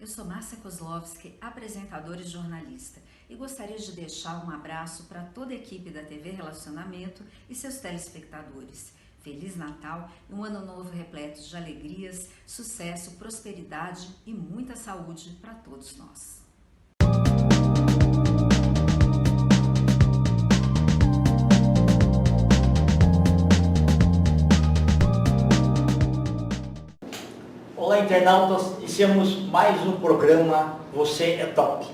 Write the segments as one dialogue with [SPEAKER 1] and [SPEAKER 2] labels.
[SPEAKER 1] Eu sou Márcia Kozlowski, apresentadora e jornalista, e gostaria de deixar um abraço para toda a equipe da TV Relacionamento e seus telespectadores. Feliz Natal e um ano novo repleto de alegrias, sucesso, prosperidade e muita saúde para todos nós.
[SPEAKER 2] Olá, internautas, iniciamos mais um programa Você é Top.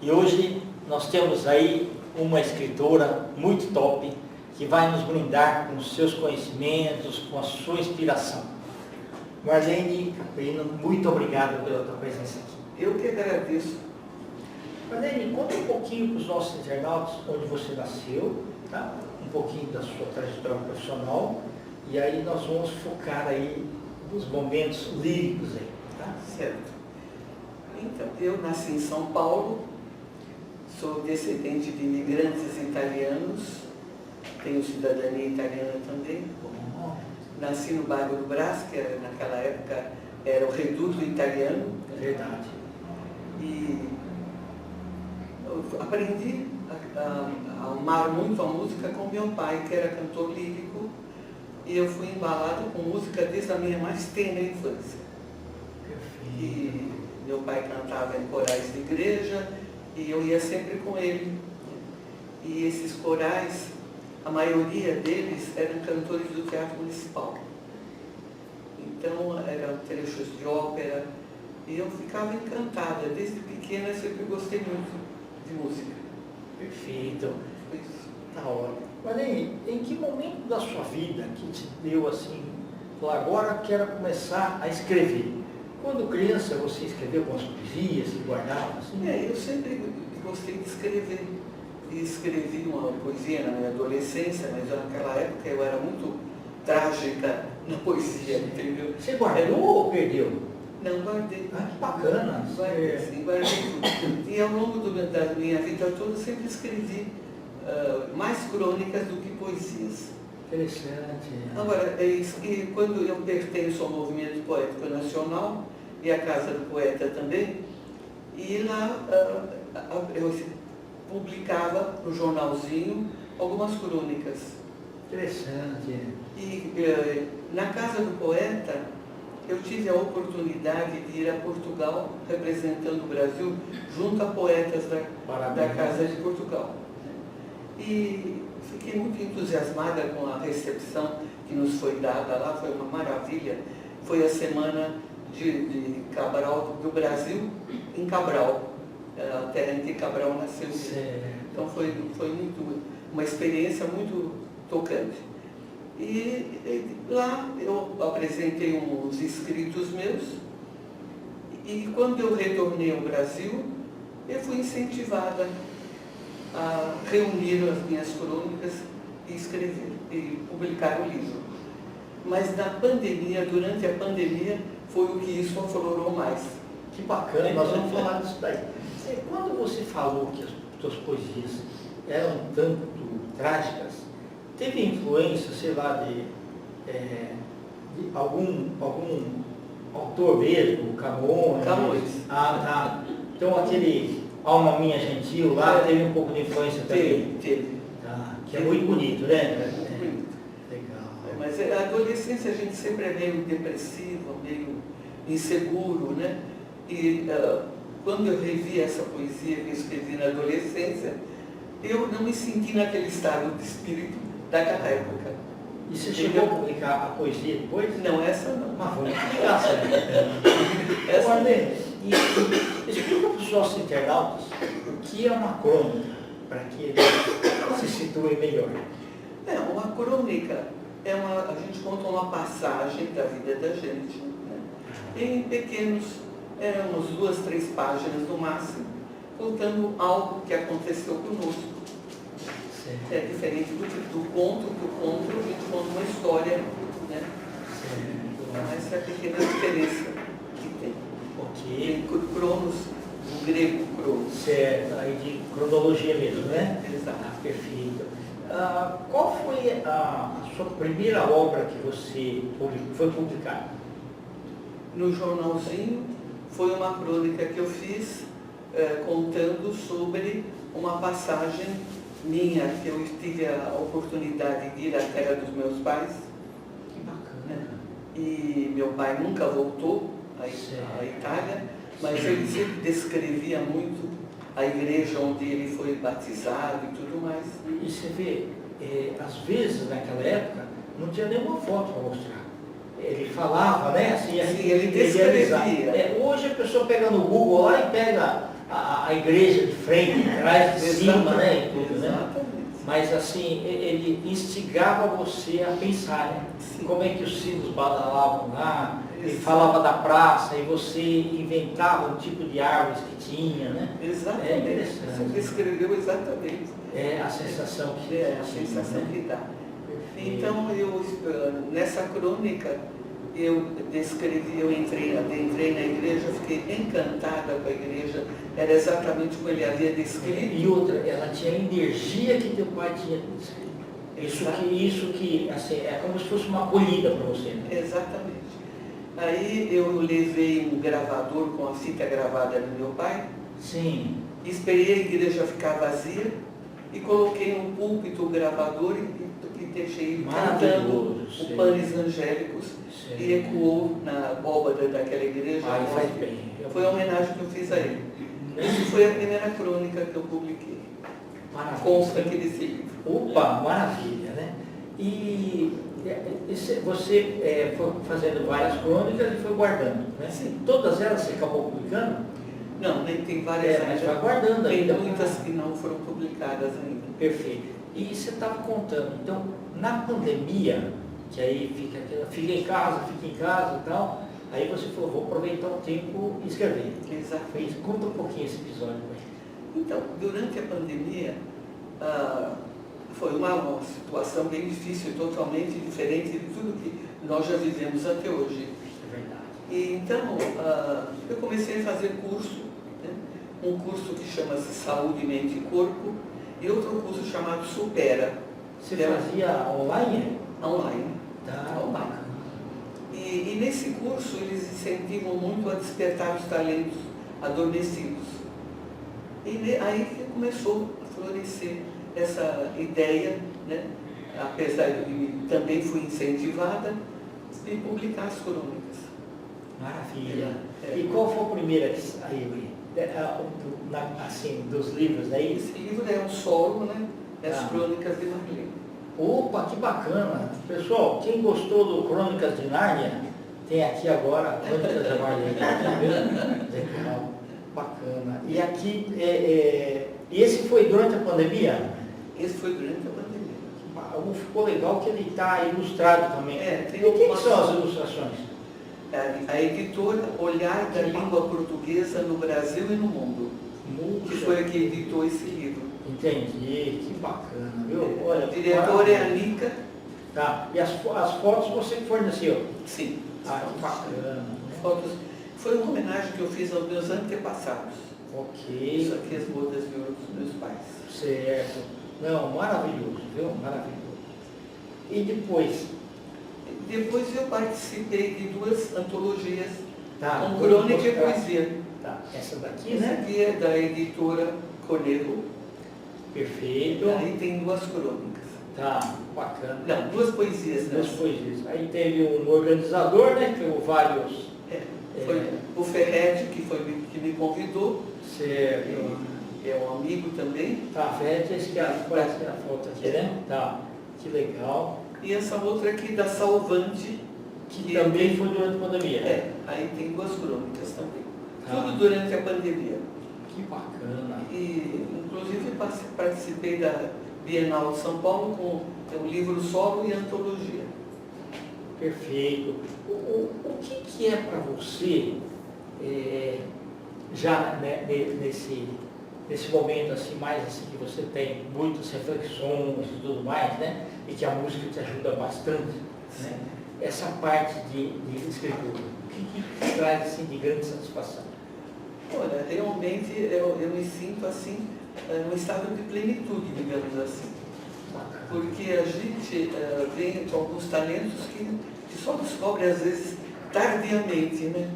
[SPEAKER 2] E hoje nós temos aí uma escritora muito top que vai nos brindar com os seus conhecimentos, com a sua inspiração. Marlene Caprino, muito obrigado pela tua presença aqui.
[SPEAKER 3] Eu que agradeço.
[SPEAKER 2] Marlene, conta um pouquinho para os nossos internautas onde você nasceu, tá? Um pouquinho da sua trajetória profissional, e aí nós vamos focar aí nos momentos líricos aí, tá?
[SPEAKER 3] Certo. Então, eu nasci em São Paulo, sou descendente de imigrantes italianos, tenho cidadania italiana também. Nasci no bairro do Brás, que era, naquela época era o reduto italiano.
[SPEAKER 2] É verdade.
[SPEAKER 3] E eu aprendi a amar muito a música com meu pai, que era cantor lírico, e eu fui embalado com música desde a minha mais tenra infância.
[SPEAKER 2] Perfeito.
[SPEAKER 3] E meu pai cantava em corais de igreja e eu ia sempre com ele. E esses corais, a maioria deles eram cantores do Teatro Municipal. Então eram trechos de ópera e eu ficava encantada. Desde pequena eu sempre gostei muito de música.
[SPEAKER 2] Perfeito.
[SPEAKER 3] Foi isso.
[SPEAKER 2] Tá ótimo. Marlene, em que momento da sua vida que te deu assim, falou, agora quero começar a escrever? Quando criança você escreveu algumas poesias, se guardava assim?
[SPEAKER 3] Eu sempre gostei de escrever. E escrevi uma poesia na minha adolescência, mas naquela época eu era muito trágica na poesia, entendeu?
[SPEAKER 2] Você guardou ou perdeu?
[SPEAKER 3] Não, guardei.
[SPEAKER 2] Ah, que bacana.
[SPEAKER 3] Guardei, sim, guardei tudo. E ao longo da minha vida toda eu sempre escrevi mais crônicas do que poesias.
[SPEAKER 2] Interessante.
[SPEAKER 3] Agora, e quando eu pertenço ao Movimento Poético Nacional e à Casa do Poeta também, e lá eu publicava no jornalzinho algumas crônicas.
[SPEAKER 2] Interessante.
[SPEAKER 3] E na Casa do Poeta eu tive a oportunidade de ir a Portugal representando o Brasil junto a poetas da Casa de Portugal. E fiquei muito entusiasmada com a recepção que nos foi dada lá, foi uma maravilha. Foi a semana de Cabral, do Brasil em Cabral, a terra em que Cabral nasceu. Então foi uma experiência muito tocante. E lá eu apresentei uns escritos meus, e quando eu retornei ao Brasil, eu fui incentivada a reunir as minhas crônicas e escrever, e publicar o livro. Mas na pandemia, durante a pandemia, foi o que isso aflorou mais.
[SPEAKER 2] Que bacana, nós vamos falar disso daí. Quando você falou que as suas poesias eram tanto trágicas, teve influência, sei lá, de algum autor mesmo, Camões?
[SPEAKER 3] Camões.
[SPEAKER 2] Ah, tá. Então aquele Alma Minha Gentil lá teve um pouco de influência também.
[SPEAKER 3] Teve.
[SPEAKER 2] Tá, que é muito bonito, né?
[SPEAKER 3] Muito bonito.
[SPEAKER 2] Legal.
[SPEAKER 3] Mas a adolescência a gente sempre é meio depressiva, meio inseguro, né? E quando eu revi essa poesia que eu escrevi na adolescência, eu não me senti naquele estado de espírito daquela época.
[SPEAKER 2] E você chegou a publicar a poesia depois?
[SPEAKER 3] Não, essa não.
[SPEAKER 2] Ah, vamos publicar, essa Marlene, explica para os nossos internautas o que é uma crônica, para que eles se situem melhor.
[SPEAKER 3] Uma crônica a gente conta uma passagem da vida da gente, né? Em pequenos, umas 2, 3 páginas no máximo, contando algo que aconteceu conosco.
[SPEAKER 2] Certo.
[SPEAKER 3] É diferente do conto, que o conto a gente conta uma história, né? Então essa é a pequena diferença que tem.
[SPEAKER 2] Ok.
[SPEAKER 3] Tem cronos, do grego cronos.
[SPEAKER 2] Certo, aí de cronologia mesmo, né?
[SPEAKER 3] Exato.
[SPEAKER 2] Perfeito. Qual foi a sua primeira obra que você foi publicada?
[SPEAKER 3] No jornalzinho foi uma crônica que eu fiz contando sobre uma passagem minha, que eu tive a oportunidade de ir à terra dos meus pais.
[SPEAKER 2] Que bacana.
[SPEAKER 3] E meu pai nunca voltou à Itália, mas ele sempre descrevia muito a igreja onde ele foi batizado e tudo mais.
[SPEAKER 2] E você vê, às vezes naquela época não tinha nenhuma foto para mostrar. Ele falava, né? Assim,
[SPEAKER 3] sim, ele descrevia.
[SPEAKER 2] Hoje a pessoa pega no Google lá e pega a igreja de frente, de trás, de cima, né? E tudo, né? Mas assim, ele instigava você a pensar, né?
[SPEAKER 3] Sim.
[SPEAKER 2] Como é que os sinos badalavam lá, ele falava da praça e você inventava o tipo de árvores que tinha, né?
[SPEAKER 3] Exatamente. Você descreveu exatamente.
[SPEAKER 2] É a sensação que
[SPEAKER 3] a sensação que dá. Então, nessa crônica, eu adentrei na igreja, fiquei encantada com a igreja, era exatamente como ele havia descrito.
[SPEAKER 2] E outra, ela tinha a energia que teu pai tinha descrito. Isso que assim, é como se fosse uma acolhida para você. Né?
[SPEAKER 3] Exatamente. Aí eu levei um gravador com a fita gravada do meu pai.
[SPEAKER 2] Sim.
[SPEAKER 3] Esperei a igreja ficar vazia e coloquei no púlpito o gravador e deixei cantando o Panis Angélicos e ecoou na abóbada daquela igreja.
[SPEAKER 2] Faz bem.
[SPEAKER 3] Foi a homenagem que eu fiz a ele. Essa foi a primeira crônica que eu publiquei.
[SPEAKER 2] Maravilha.
[SPEAKER 3] Consta aqui desse livro.
[SPEAKER 2] Opa, maravilha, né? E você foi fazendo várias crônicas e foi guardando, né?
[SPEAKER 3] Sim.
[SPEAKER 2] Todas elas você acabou publicando?
[SPEAKER 3] Não, nem tem várias ainda.
[SPEAKER 2] Mas vai guardando ainda.
[SPEAKER 3] Tem muitas que não foram publicadas ainda.
[SPEAKER 2] Perfeito. E você estava contando, então, na pandemia, que aí fica em casa e tal, aí você falou, vou aproveitar o tempo e escrever.
[SPEAKER 3] Exatamente.
[SPEAKER 2] Conta um pouquinho esse episódio.
[SPEAKER 3] Então, durante a pandemia, foi uma situação bem difícil, totalmente diferente de tudo que nós já vivemos até hoje.
[SPEAKER 2] É verdade.
[SPEAKER 3] E então, eu comecei a fazer curso, né? Um curso que chama-se Saúde, Mente e Corpo, e outro curso chamado Supera.
[SPEAKER 2] Você fazia online?
[SPEAKER 3] Online.
[SPEAKER 2] Tá.
[SPEAKER 3] Online. E nesse curso eles incentivam muito a despertar os talentos adormecidos. E aí que começou a florescer essa ideia, né? Apesar de também fui incentivada, de publicar as crônicas.
[SPEAKER 2] Maravilha. E qual foi a primeira que saiu? Assim, dos livros aí?
[SPEAKER 3] Esse livro é um solo, né? As Crônicas de Marlene.
[SPEAKER 2] Opa, que bacana! Pessoal, quem gostou do Crônicas de Nárnia, tem aqui agora Crônicas de Marlene. Legal, bacana. E aqui, esse foi durante a pandemia?
[SPEAKER 3] Esse foi durante a pandemia.
[SPEAKER 2] Ficou legal que ele está ilustrado também.
[SPEAKER 3] Tem
[SPEAKER 2] o que são as ilustrações?
[SPEAKER 3] A editora Olhar da Língua Portuguesa no Brasil e no Mundo, que foi a que editou esse livro.
[SPEAKER 2] Entendi, que bacana, viu? Olha,
[SPEAKER 3] a diretora é a Nica.
[SPEAKER 2] Tá, e as fotos você forneceu?
[SPEAKER 3] Sim.
[SPEAKER 2] Que bacana.
[SPEAKER 3] Fotos. Foi uma homenagem que eu fiz aos meus antepassados.
[SPEAKER 2] Ok.
[SPEAKER 3] Isso aqui, as bodas de ouro dos meus pais.
[SPEAKER 2] Certo. Não, maravilhoso, viu? Maravilhoso. E depois?
[SPEAKER 3] Depois eu participei de 2 antologias, com
[SPEAKER 2] crônica
[SPEAKER 3] crônica e poesia.
[SPEAKER 2] Tá. Essa daqui,
[SPEAKER 3] Essa
[SPEAKER 2] né?
[SPEAKER 3] aqui é da editora Conejo.
[SPEAKER 2] Perfeito.
[SPEAKER 3] Aí tem 2 crônicas.
[SPEAKER 2] Tá, bacana.
[SPEAKER 3] Não, 2 poesias.
[SPEAKER 2] 2 poesias. Aí teve um organizador, né? Que o vários...
[SPEAKER 3] Foi o Ferretti que me convidou.
[SPEAKER 2] Certo.
[SPEAKER 3] É um amigo também.
[SPEAKER 2] Tá, Ferretti, esse que parece que é a foto aqui, né? Tá, que legal.
[SPEAKER 3] E essa outra aqui da Salvante.
[SPEAKER 2] Que também foi durante a pandemia.
[SPEAKER 3] Aí tem 2 crônicas também.
[SPEAKER 2] Tá.
[SPEAKER 3] Tudo durante a pandemia.
[SPEAKER 2] Que bacana.
[SPEAKER 3] E, inclusive, participei da Bienal de São Paulo com o livro solo e antologia.
[SPEAKER 2] Perfeito. O que é para você, já né, nesse momento assim, mais assim, que você tem muitas reflexões e tudo mais, né? E que a música te ajuda bastante, né? Essa parte de escritura, o que traz assim, de grande satisfação?
[SPEAKER 3] Olha, realmente eu me sinto assim, num estado de plenitude, digamos assim.
[SPEAKER 2] Bacana.
[SPEAKER 3] Porque a gente vem com alguns talentos que só descobre às vezes tardiamente, né?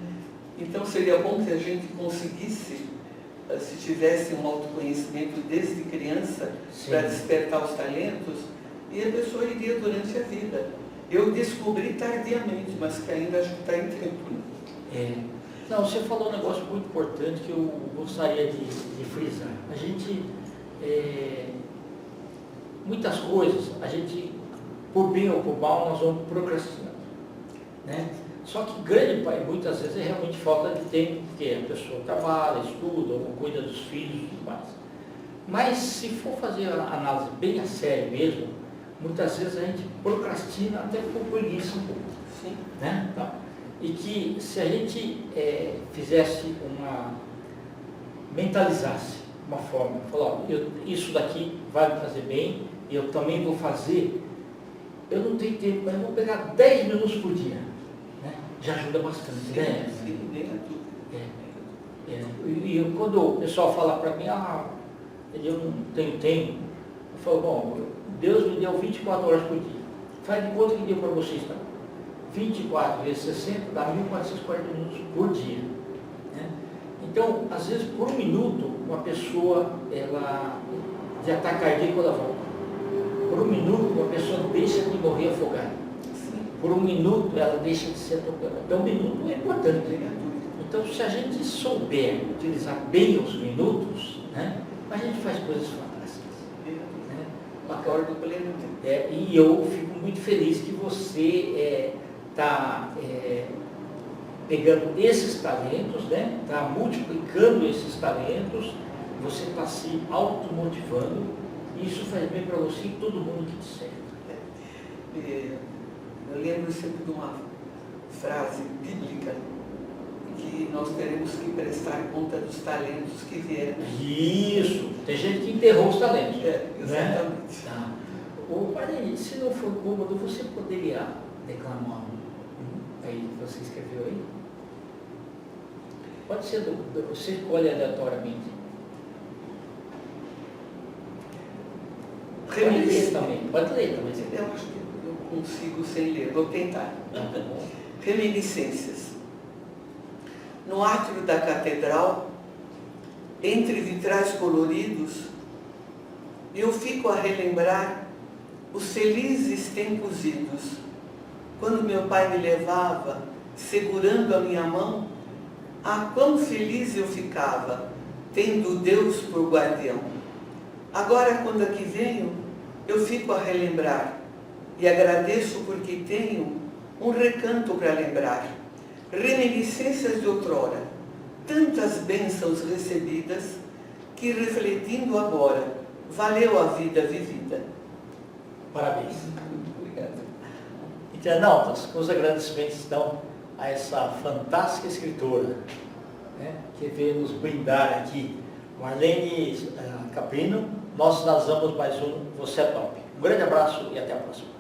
[SPEAKER 3] Então seria bom que a gente conseguisse, se tivesse um autoconhecimento desde criança, para despertar os talentos, e a pessoa iria durante a vida. Eu descobri tardiamente, mas que ainda acho que está em tempo.
[SPEAKER 2] Não, você falou um negócio muito importante que eu gostaria de frisar. A gente, muitas coisas, a gente, por bem ou por mal, nós vamos procrastinando, né? Só que muitas vezes é realmente falta de tempo, porque a pessoa trabalha, estuda, ou cuida dos filhos e tudo mais. Mas se for fazer a análise bem a sério mesmo, muitas vezes a gente procrastina até por preguiça um pouco.
[SPEAKER 3] Sim.
[SPEAKER 2] Né? Então, e que se a gente mentalizasse uma forma, falar, isso daqui vai me fazer bem, e eu também vou fazer, eu não tenho tempo, mas eu vou pegar 10 minutos por dia, né? Já ajuda bastante,
[SPEAKER 3] Sim,
[SPEAKER 2] né?
[SPEAKER 3] Sim, bem
[SPEAKER 2] E quando o pessoal fala para mim, eu não tenho tempo, eu falo, bom, Deus me deu 24 horas por dia, faz de conta que deu para vocês, tá? 24 vezes 60 dá 1.440 minutos por dia, né? Então, às vezes, por um minuto, uma pessoa, ela já está cardíaca da volta. Por um minuto, uma pessoa deixa de morrer afogada. Por um minuto, ela deixa de ser atropelada. Então, um minuto é importante. Então, se a gente souber utilizar bem os minutos, né, a gente faz coisas fantásticas. Né?
[SPEAKER 3] Concordo plenamente.
[SPEAKER 2] E eu fico muito feliz que você está pegando esses talentos, né? Está multiplicando esses talentos, você está se automotivando, e isso faz bem para você e todo mundo que te serve.
[SPEAKER 3] Eu lembro sempre de uma frase bíblica, que nós teremos que prestar conta dos talentos que vieram.
[SPEAKER 2] Isso, tem gente que enterrou os talentos.
[SPEAKER 3] Exatamente.
[SPEAKER 2] Né? Tá. Padre, se não for cômodo, você poderia declamar aí que você escreveu aí? Pode ser, você escolhe aleatoriamente. Pode ler também, pode ler também.
[SPEAKER 3] Eu acho que eu consigo sem ler, vou tentar.
[SPEAKER 2] Tá bom.
[SPEAKER 3] Reminiscências. No átrio da catedral, entre vitrais coloridos, eu fico a relembrar os felizes tempos idos, quando meu pai me levava, segurando a minha mão. Quão feliz eu ficava, tendo Deus por guardião. Agora, quando aqui venho, eu fico a relembrar, e agradeço porque tenho um recanto para lembrar. Reminiscências de outrora, tantas bênçãos recebidas, que refletindo agora, valeu a vida vivida.
[SPEAKER 2] Parabéns.
[SPEAKER 3] Obrigado.
[SPEAKER 2] Internautas, os agradecimentos estão a essa fantástica escritora, né, que veio nos brindar aqui, Marlene Caprino. Nós vamos mais um Você é Top. Um grande abraço e até a próxima.